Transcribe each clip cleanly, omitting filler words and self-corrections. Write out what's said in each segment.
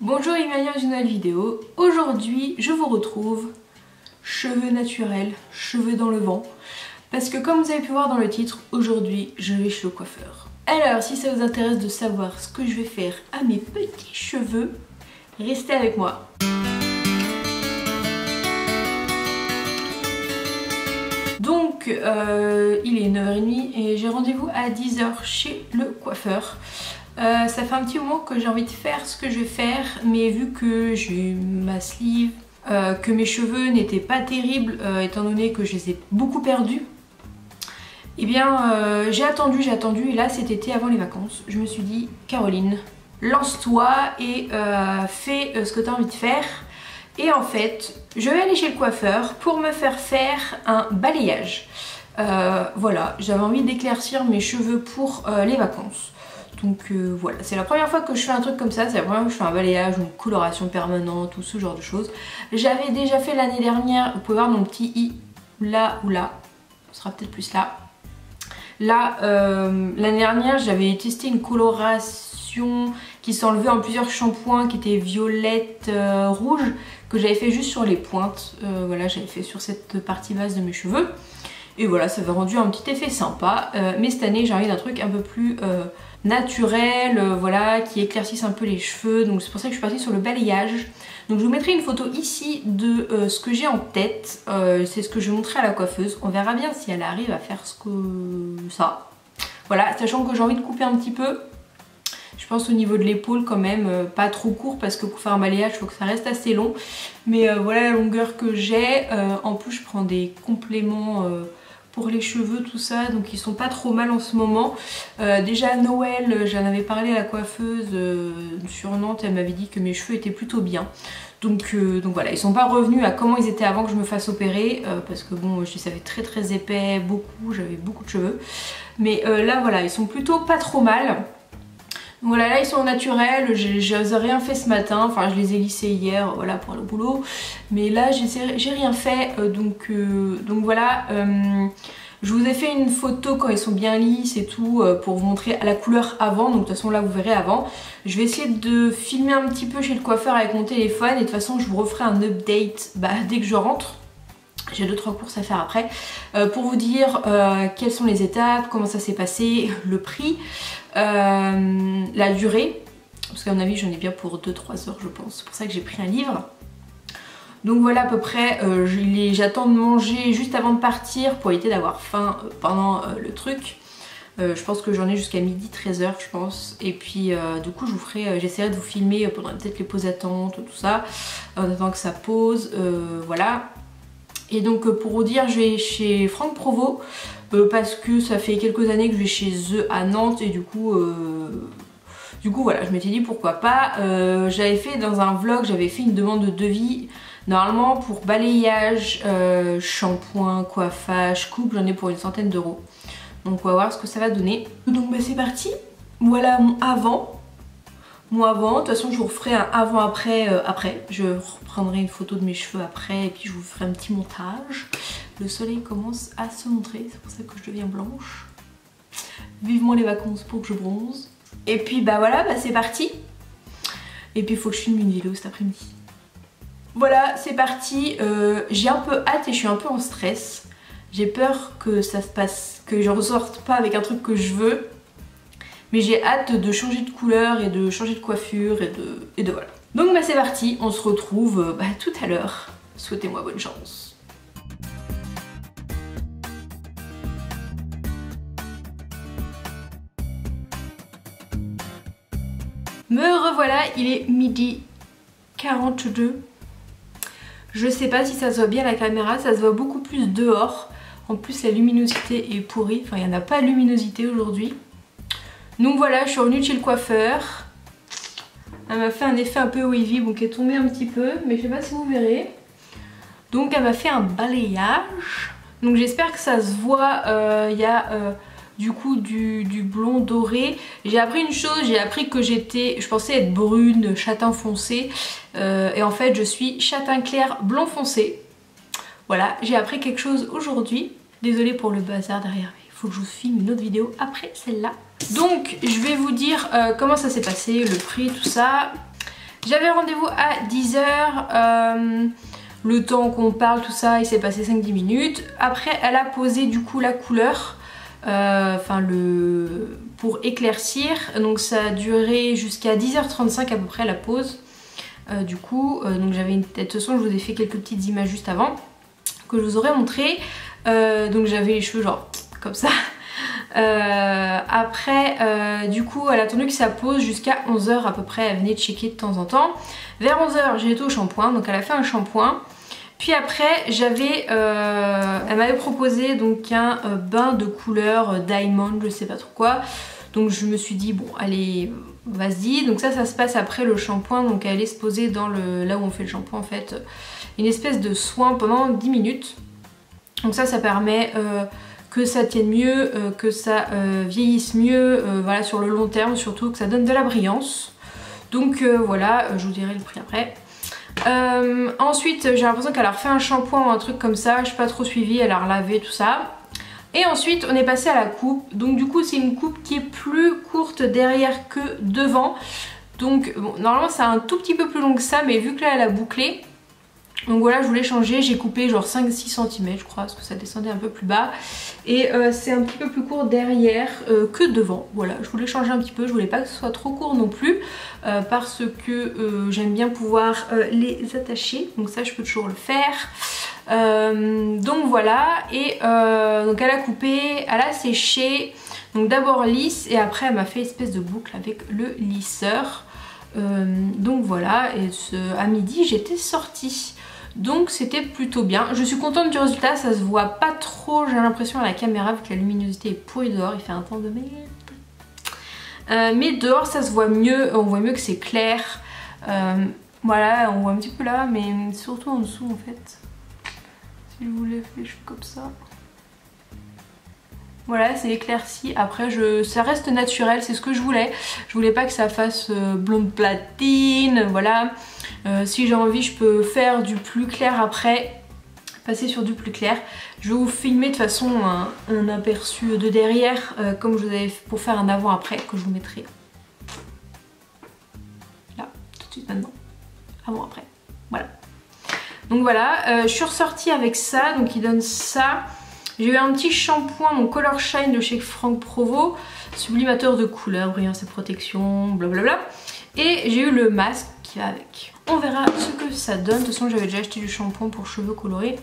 Bonjour et bienvenue dans une nouvelle vidéo. Aujourd'hui je vous retrouve cheveux naturels, cheveux dans le vent. Parce que comme vous avez pu voir dans le titre, aujourd'hui je vais chez le coiffeur. Alors si ça vous intéresse de savoir ce que je vais faire à mes petits cheveux, restez avec moi. Donc il est 9h30 et j'ai rendez-vous à 10h chez le coiffeur. Ça fait un petit moment que j'ai envie de faire ce que je vais faire, mais vu que j'ai ma sleeve, que mes cheveux n'étaient pas terribles étant donné que je les ai beaucoup perdus, et bien j'ai attendu et là cet été avant les vacances, je me suis dit Caroline, lance-toi et fais ce que tu as envie de faire. Et en fait, je vais aller chez le coiffeur pour me faire un balayage. Voilà, j'avais envie d'éclaircir mes cheveux pour les vacances. Donc voilà, c'est la première fois que je fais un truc comme ça, c'est la première fois que je fais un balayage, une coloration permanente, tout ce genre de choses. J'avais déjà fait l'année dernière, vous pouvez voir mon petit i, là ou là, ce sera peut-être plus là. Là, l'année dernière, j'avais testé une coloration qui s'enlevait en plusieurs shampoings, qui était violette, rouge, que j'avais fait juste sur les pointes. Voilà, j'avais fait sur cette partie basse de mes cheveux. Et voilà, ça avait rendu un petit effet sympa. Mais cette année, j'ai envie d'un truc un peu plus naturel, voilà, qui éclaircisse un peu les cheveux. Donc c'est pour ça que je suis partie sur le balayage. Donc je vous mettrai une photo ici de ce que j'ai en tête. C'est ce que je vais montrer à la coiffeuse. On verra bien si elle arrive à faire ça. Voilà, sachant que j'ai envie de couper un petit peu. Je pense au niveau de l'épaule quand même, pas trop court parce que pour faire un balayage il faut que ça reste assez long. Mais voilà la longueur que j'ai. En plus je prends des compléments pour les cheveux, tout ça, donc ils sont pas trop mal en ce moment. Déjà à Noël, j'en avais parlé à la coiffeuse sur Nantes, elle m'avait dit que mes cheveux étaient plutôt bien. Donc voilà, ils sont pas revenus à comment ils étaient avant que je me fasse opérer, parce que bon, je les savais très épais, j'avais beaucoup de cheveux. Mais là voilà, ils sont plutôt pas trop mal. Voilà, là ils sont naturels, j'ai rien fait ce matin, enfin je les ai lissés hier, voilà, pour le boulot. Mais là j'ai rien fait, donc voilà. Je vous ai fait une photo quand ils sont bien lisses et tout, pour vous montrer la couleur avant, donc de toute façon là vous verrez avant. Je vais essayer de filmer un petit peu chez le coiffeur avec mon téléphone et de toute façon je vous referai un update dès que je rentre. J'ai 2-3 courses à faire après pour vous dire quelles sont les étapes, comment ça s'est passé, le prix, la durée, parce qu'à mon avis j'en ai bien pour 2-3 heures je pense, c'est pour ça que j'ai pris un livre. Donc voilà à peu près, j'attends de manger juste avant de partir pour éviter d'avoir faim pendant le truc. Je pense que j'en ai jusqu'à midi 13h je pense, et puis du coup j'essaierai de vous filmer pendant peut-être les pauses d'attente, tout ça, en attendant que ça pose, voilà. Et donc pour vous dire, je vais chez Franck Provo parce que ça fait quelques années que je vais chez eux à Nantes et du coup voilà, je m'étais dit pourquoi pas. J'avais fait dans un vlog, j'avais fait une demande de devis. Normalement pour balayage, shampoing, coiffage, coupe, j'en ai pour une centaine d'euros. Donc on va voir ce que ça va donner. Donc c'est parti. Voilà mon avant. Moi avant, de toute façon je vous referai un avant-après après. Je reprendrai une photo de mes cheveux après et puis je vous ferai un petit montage. Le soleil commence à se montrer, c'est pour ça que je deviens blanche. Vivement les vacances pour que je bronze. Et puis voilà, c'est parti. Et puis il faut que je filme une vidéo cet après-midi. Voilà, c'est parti. J'ai un peu hâte et je suis un peu en stress. J'ai peur que ça se passe, que je ressorte pas avec un truc que je veux. Mais j'ai hâte de changer de couleur et de changer de coiffure et de voilà. Donc c'est parti, on se retrouve tout à l'heure. Souhaitez-moi bonne chance. Me revoilà, il est midi 42. Je sais pas si ça se voit bien à la caméra, ça se voit beaucoup plus dehors. En plus la luminosité est pourrie, enfin il n'y en a pas de luminosité aujourd'hui. Donc voilà, je suis revenue chez le coiffeur. Elle m'a fait un effet un peu wavy, donc elle est tombée un petit peu, mais je sais pas si vous verrez. Donc elle m'a fait un balayage. Donc j'espère que ça se voit. Il y a du coup du blond doré. J'ai appris une chose, j'ai appris que je pensais être brune, châtain foncé. Et en fait je suis châtain clair, blond foncé. Voilà, j'ai appris quelque chose aujourd'hui. Désolée pour le bazar derrière, mais il faut que je vous filme une autre vidéo après celle-là. Donc je vais vous dire comment ça s'est passé, le prix, tout ça. J'avais rendez-vous à 10 h. Le temps qu'on parle, tout ça, il s'est passé 5-10 minutes. Après, elle a posé du coup la couleur, pour éclaircir. Donc ça a duré jusqu'à 10h35 à peu près la pause. Donc j'avais une tête. De toute façon, je vous ai fait quelques petites images juste avant que je vous aurais montré. Donc j'avais les cheveux genre comme ça. Après, du coup, elle a attendu que ça pose jusqu'à 11 h à peu près. Elle venait checker de temps en temps. Vers 11 h, j'ai été au shampoing. Donc elle a fait un shampoing. Puis après, elle m'avait proposé donc un bain de couleur diamond, je sais pas trop quoi. Donc je me suis dit bon, allez, vas-y. Donc ça se passe après le shampoing. Donc elle allait se poser dans là où on fait le shampoing en fait, une espèce de soin pendant 10 minutes. Donc ça permet que ça tienne mieux, que ça vieillisse mieux, voilà, sur le long terme, surtout que ça donne de la brillance. Donc voilà, je vous dirai le prix après. Ensuite, j'ai l'impression qu'elle a refait un shampoing ou un truc comme ça, je n'ai pas trop suivi, elle a relavé tout ça. Et ensuite, on est passé à la coupe. Donc du coup, c'est une coupe qui est plus courte derrière que devant. Donc bon, normalement, c'est un tout petit peu plus long que ça, mais vu que là, elle a bouclé. Donc voilà, je voulais changer, j'ai coupé genre 5-6 cm je crois, parce que ça descendait un peu plus bas. Et c'est un petit peu plus court derrière que devant. Voilà, je voulais changer un petit peu, je voulais pas que ce soit trop court non plus. Parce que j'aime bien pouvoir les attacher. Donc ça, je peux toujours le faire. Donc voilà, et donc elle a coupé, elle a séché. Donc d'abord lisse, et après elle m'a fait espèce de boucle avec le lisseur. Donc voilà, et à midi j'étais sortie. Donc c'était plutôt bien. Je suis contente du résultat, ça se voit pas trop, j'ai l'impression à la caméra, vu que la luminosité est pourrie dehors, il fait un temps de merde. Mais dehors ça se voit mieux, on voit mieux que c'est clair. Voilà, on voit un petit peu là, mais surtout en dessous en fait. Si je voulais faire les cheveux comme ça. Voilà, c'est éclairci. Après, ça reste naturel, c'est ce que je voulais. Je voulais pas que ça fasse blonde platine, voilà. Si j'ai envie, je peux faire du plus clair après, passer sur du plus clair. Je vais vous filmer de toute façon un aperçu de derrière, comme je vous avais fait pour faire un avant-après, que je vous mettrai là, tout de suite maintenant. Avant-après, voilà. Donc voilà, je suis ressortie avec ça, donc il donne ça. J'ai eu un petit shampoing, mon Color Shine de chez Franck Provo, sublimateur de couleurs, brillance et protection, blablabla. Et j'ai eu le masque qui va avec. On verra ce que ça donne. De toute façon, j'avais déjà acheté du shampoing pour cheveux colorés.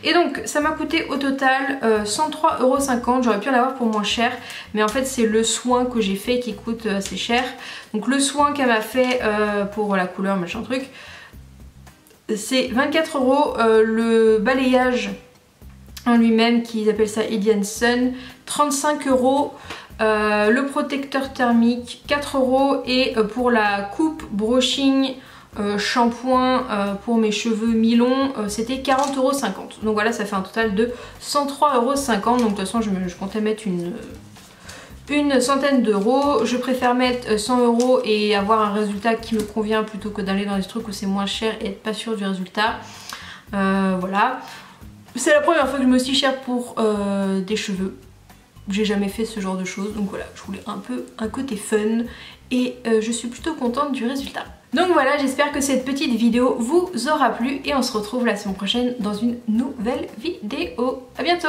Et donc, ça m'a coûté au total 103,50 €. J'aurais pu en avoir pour moins cher, mais en fait, c'est le soin que j'ai fait qui coûte assez cher. Donc, le soin qu'elle m'a fait pour la couleur, machin truc, c'est 24 €. Le balayage en lui-même, qu'ils appellent ça Indian Sun, 35 €. Le protecteur thermique 4 € et pour la coupe brushing shampoing pour mes cheveux mi-longs c'était 40,50 €. Donc voilà, ça fait un total de 103,50 €. Donc de toute façon je comptais mettre une centaine d'euros. Je préfère mettre 100 € et avoir un résultat qui me convient plutôt que d'aller dans des trucs où c'est moins cher et être pas sûr du résultat. Voilà. C'est la première fois que je me suis chère pour des cheveux. J'ai jamais fait ce genre de choses, donc voilà, je voulais un peu un côté fun et je suis plutôt contente du résultat. Donc voilà, j'espère que cette petite vidéo vous aura plu et on se retrouve la semaine prochaine dans une nouvelle vidéo. À bientôt!